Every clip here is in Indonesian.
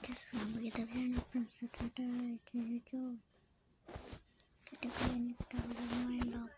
just want begitu kan pensetara itu jadi kalian kita udah main lab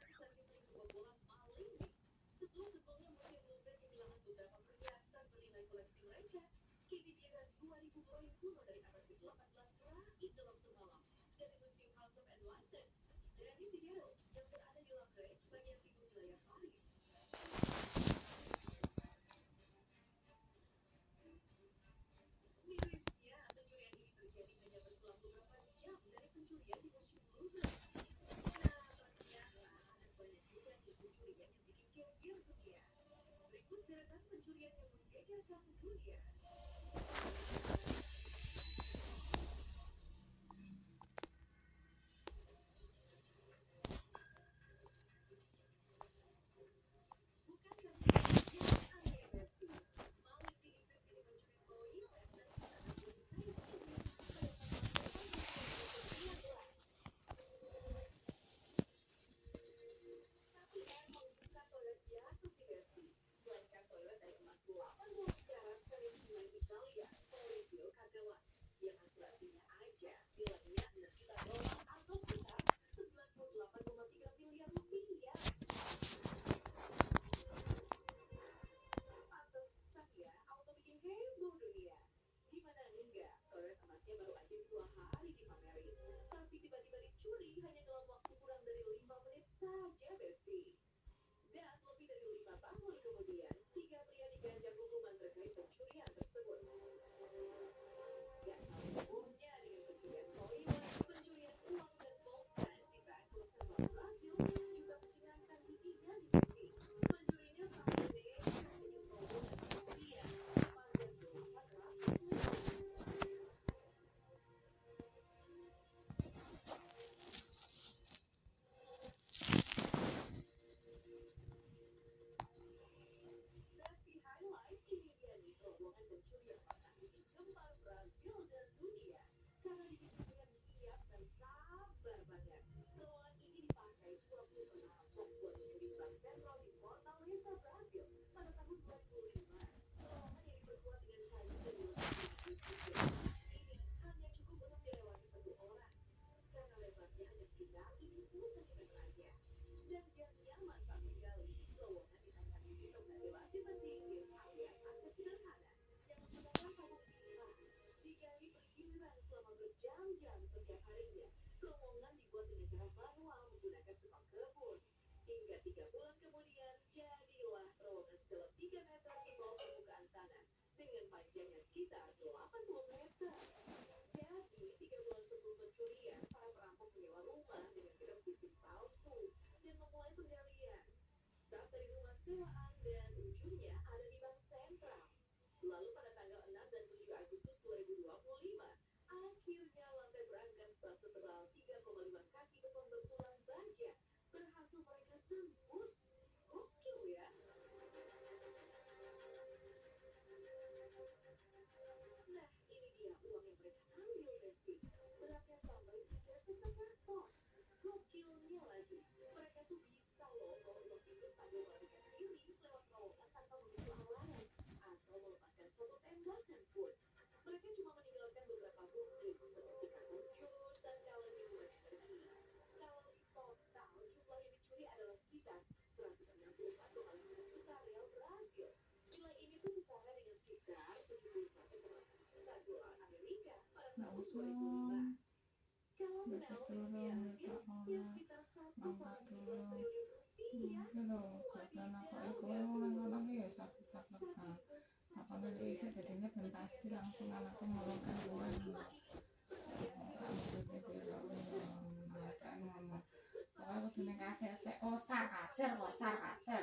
kasar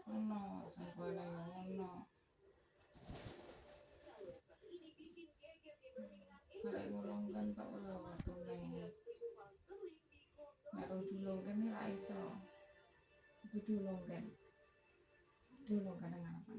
ono sampai ono kalau ngulungkan tok lho watune baru dulungkan ora iso dulungkan dengan apa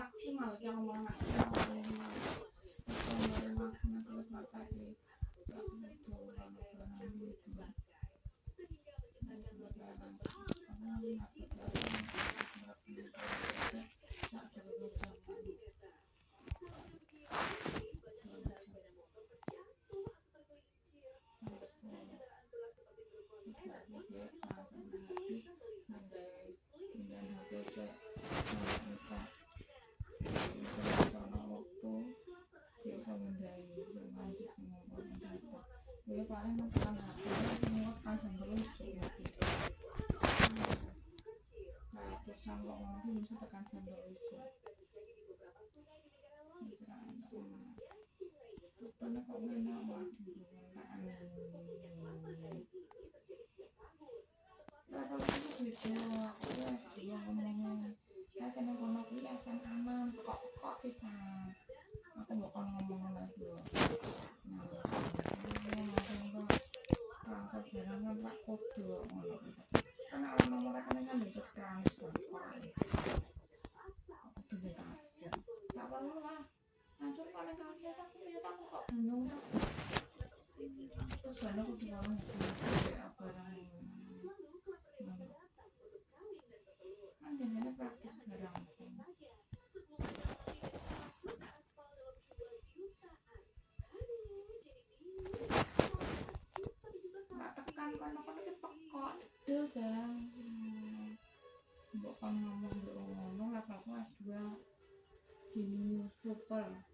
maksimal dia ngomong maksimal aku bakal ngomong lagi barangnya tak kudu karena orang nomor rekening Bingung tuh. Terus kadang aku juga ngomong kayak apa orang kan jadinya praktis sekarang. Nggak tekan kan aku lagi pekok tuh kan. Bukan ngomong laptopku S2 Genius Super.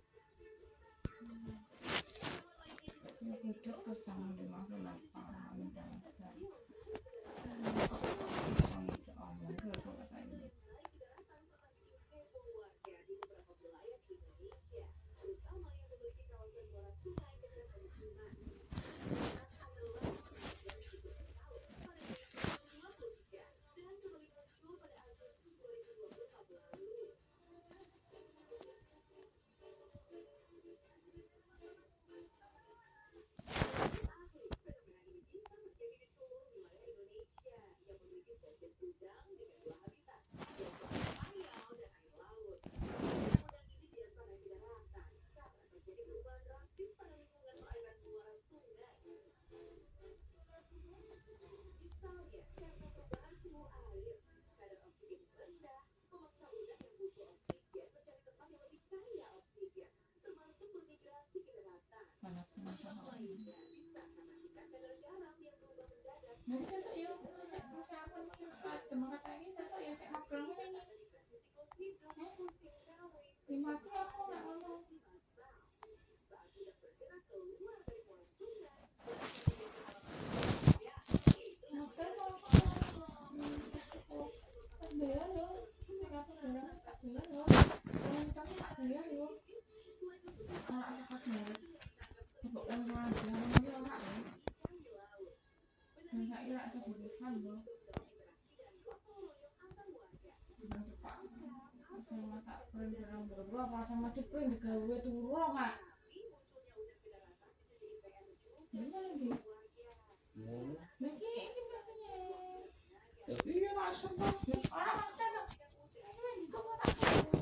Ya hidup terus sama dengan kenapa minta nanti sesuk yo saya akan kelas demam katanya sesuk ya saya ngobrol ini mati aku nggak ngomong motor mau tak bayar yo kenapa barang tak bayar yo orang kami tak bayar yo anak tak bayar untuk yang orang bilang ini orang dan saya kira saya diberikan yo saya masak print barang berapa apa sama di print digawe turun kak ini lagi lagi ini makanya tapi dia langsung banget orang macam ini kamu tak tahu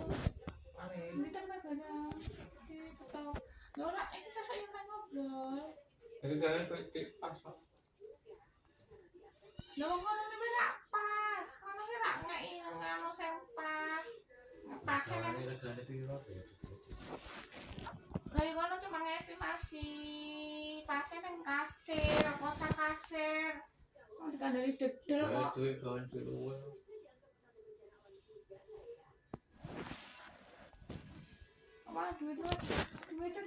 ini tambah barang kita Lola ini saya ngobrol itu saya kritik pasal Lola kono ini gak pas kono ini gak nganu yang pas pasnya kan ini regane piro kayak kono cuma ngestimasi pasnya yang kasir kosan kasir kan dari dedel kok duwe kawan luwe apa duitnya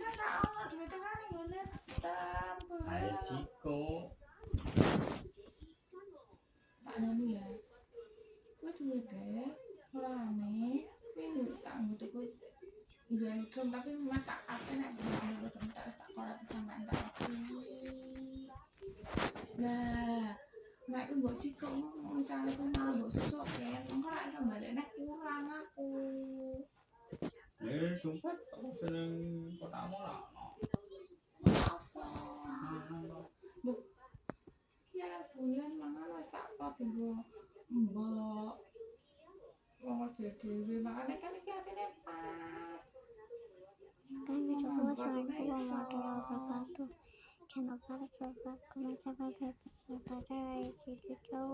kan tak ono duitnya kan ngene ayo Ciko tak nemu ya gue duitnya orangnya tapi tak butuh iya itu tapi memang tak kasih nek bener sebentar tak kolat sama tak kasih nah nek aku mbok Ciko misalnya aku mau mbok susuk ya engko lak iso balik nek kurang aku dompet aku seneng kotamu lah apa ya bulan mangan wis tak pot nggo mbok wong dhewe makane kan iki atine pas Sekian video gue, assalamualaikum warahmatullahi wabarakatuh. Jangan lupa subscribe, komen, sampai berikutnya pada video